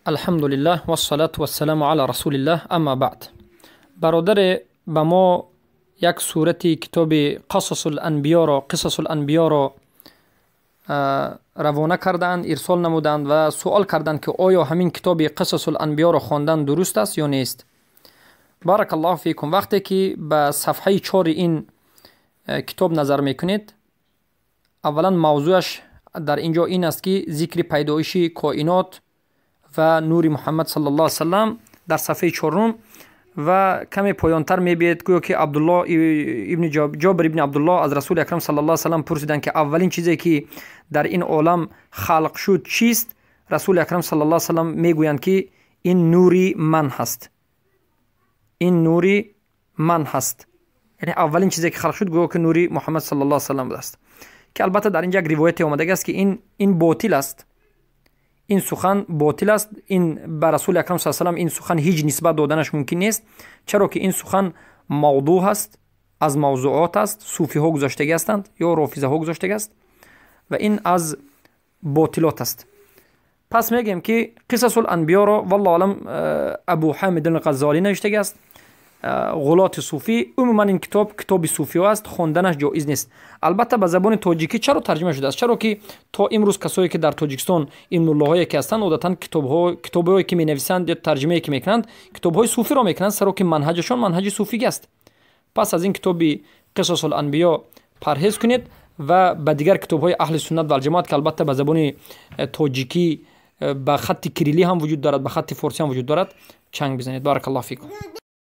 الحمد لله و الصلاة و السلام علی رسول الله. اما بعد، برادر به ما یک صورت کتاب قصص الانبیا را روانه کردند، ارسال نمودند و سوال کردند که آیا همین کتاب قصص الانبیا را خواندن درست است یا نیست. بارک الله فیکم. وقتی که به صفحه 4 این کتاب نظر میکنید، اولا موضوعش در اینجا این است که ذکر پیدایش کائنات و نور محمد صلی الله علیه وسلم در صفحه 4 و کمی پایانتر میبینید گویا که جابر ابن عبدالله از رسول اکرم صلی الله علیه وسلم پرسیدند که اولین چیزی که در این عالم خلق شد چیست؟ رسول اکرم صلی الله علیه وسلم میگویند که این نوری من هست. این نوری من هست، یعنی اولین چیزی که خلق شد گویا که نوری محمد صلی الله علیه وسلم است. که البته در اینجا یک روایت آمده است که این باطل است، این سخن باطل است. این به رسول اکرم صلی الله علیه و این سخن هیچ نسبت دادنش ممکن نیست، چرا که این سخن موضوع است، از موضوعات است، صوفی ها گذاشته هستند یا رافضه ها گذاشته است و این از باطلات است. پس میگیم که قصص الانبیا را والله علم ابو حامد الغزالی نوشته است، غلات صوفی. عموما این کتاب صوفی ها است، خواندنش جایز نیست. البته به زبان تاجیکی چرا ترجمه شده است؟ چرا که تا امروز کسایی که در تاجیکستان این ملاهایی که هستند عادتا کتاب‌هایی که می‌نویسند یا ترجمه‌ای که می‌کنند کتاب‌های صوفی را می‌کنند، چرا که منهجشان منهج صوفی است. پس از این کتاب قصص الانبیا پرهیز کنید و به دیگر کتاب‌های اهل سنت و الجماعت که البته به زبان تاجیکی به خط کریلی هم وجود دارد، به خط فارسی هم وجود دارد، چنگ بزنید. بارک الله فیکم.